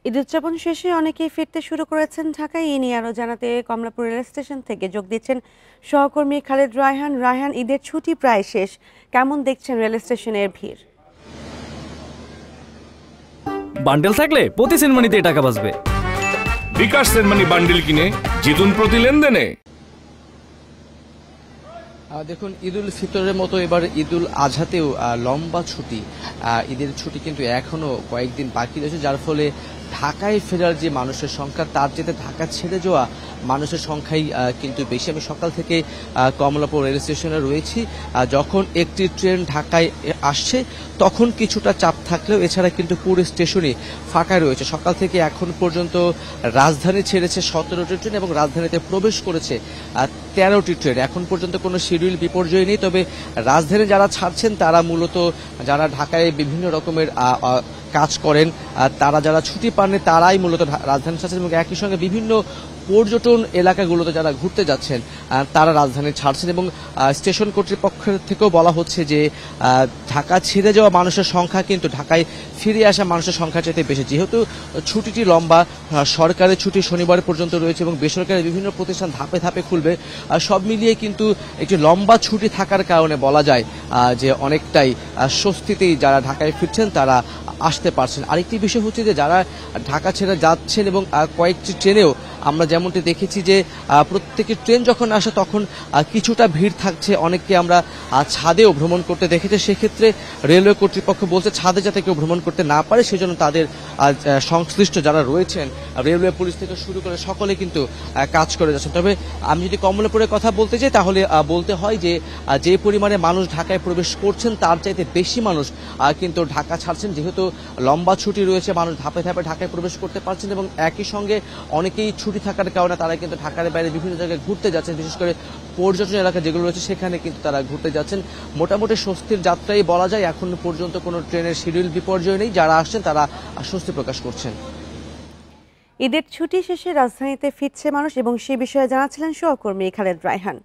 ঈদ উদযাপন শেষে অনেকেই ফিরতে শুরু করেছেন ঢাকায়। এই নিয়ে আরও জানাতে কমলাপুর রেল স্টেশন থেকে যোগ দিচ্ছেন সহকর্মী খালেদ রায়হান। রায়হান, ঈদের ছুটি প্রায় শেষ, কেমন দেখছেন রেল স্টেশনের ভিড়? বান্ডেল থাকলে প্রতি সেনমানিতে টাকা বাঁচবে। বিকাশ সেনমানি বান্ডেল কিনে জিতুন প্রতি লেনদেনে। দেখুন, ঈদুল ফিতরের মতো এবার ঈদুল আজহাতেও লম্বা ছুটি, ঈদের ছুটি কিন্তু এখনো কয়েকদিন বাকি রয়েছে, যার ফলে ঢাকায় ফেরার যে মানুষের সংখ্যা তার চেয়ে ঢাকা ছেড়ে যাওয়া মানুষের সংখ্যাই কিন্তু বেশি। আমি সকাল থেকে কমলাপুর রেল স্টেশনে রয়েছি। যখন একটি ট্রেন ঢাকায় আসছে তখন কিছুটা চাপ থাকলেও এছাড়া কিন্তু পুরো স্টেশনই ফাঁকা রয়েছে। সকাল থেকে এখন পর্যন্ত রাজধানী ছেড়েছে 17টি ট্রেন এবং রাজধানীতে প্রবেশ করেছে 13টি ট্রেন। এখন পর্যন্ত কোনো শিডিউল বিপর্যয় নেই, তবে রাজধানী যারা ছাড়ছেন তারা মূলত যারা ঢাকায় বিভিন্ন রকমের কাজ করেন, তারা যারা ছুটি পাননি তারাই মূলত রাজধানী ছাড়ছেন এবং একই সঙ্গে বিভিন্ন পর্যটন এলাকাগুলোতে যারা ঘুরতে যাচ্ছেন তারা রাজধানী ছাড়ছেন। এবং স্টেশন কর্তৃপক্ষের থেকেও বলা হচ্ছে যে ঢাকা ছেড়ে যাওয়া মানুষের সংখ্যা কিন্তু ঢাকায় ফিরে আসা মানুষের সংখ্যার চাইতে বেশি, যেহেতু ছুটিটি লম্বা। সরকারের ছুটি শনিবার পর্যন্ত রয়েছে এবং বেসরকারি বিভিন্ন প্রতিষ্ঠান ধাপে ধাপে খুলবে। সব মিলিয়ে কিন্তু একটি লম্বা ছুটি থাকার কারণে বলা যায় যে অনেকটাই স্বস্তিতেই যারা ঢাকায় ফিরছেন তারা আসতে পারছেন। আরেকটি বিষয় হচ্ছে যে যারা ঢাকা ছেড়ে যাচ্ছেন এবং কয়েকটি ট্রেনেও আমরা যেমনটি দেখেছি যে প্রত্যেকটি ট্রেন যখন আসে তখন কিছুটা ভিড় থাকছে। অনেককে আমরা ছাদেও ভ্রমণ করতে দেখেছি। সেক্ষেত্রে রেলওয়ে কর্তৃপক্ষ বলছে ছাদে যাতে কেউ ভ্রমণ করতে না পারে সেজন্য তাদের সংশ্লিষ্ট যারা রয়েছেন রেলওয়ে পুলিশ থেকে শুরু করে সকলে কিন্তু কাজ করে যাচ্ছেন। তবে আমি যদি কমলাপুরের কথা বলতে চাই তাহলে বলতে হয় যে যে পরিমাণে মানুষ ঢাকায় প্রবেশ করছেন তার চাইতে বেশি মানুষ কিন্তু ঢাকা ছাড়ছেন। যেহেতু লম্বা ছুটি রয়েছে, মানুষ ধাপে ধাপে ঢাকায় প্রবেশ করতে পারছেন এবং একই সঙ্গে অনেকেই ছুটি থাকার কারণে তারা কিন্তু ঢাকার বাইরে বিভিন্ন জায়গায় ঘুরতে যাচ্ছেন, বিশেষ করে পর্যটন এলাকা যেগুলো রয়েছে সেখানে কিন্তু তারা ঘুরতে যাচ্ছেন। মোটামুটি স্বস্তির যাত্রাই বলা যায়। এখন পর্যন্ত কোনো ট্রেনের শিডিউল বিপর্যয় নেই, যারা আসছেন তারা স্বস্তি প্রকাশ করছেন। ঈদের ছুটি শেষে রাজধানীতে ফিরছে মানুষ এবং সে বিষয়ে জানাচ্ছিলেন সহকর্মী খালেদ রায়হান।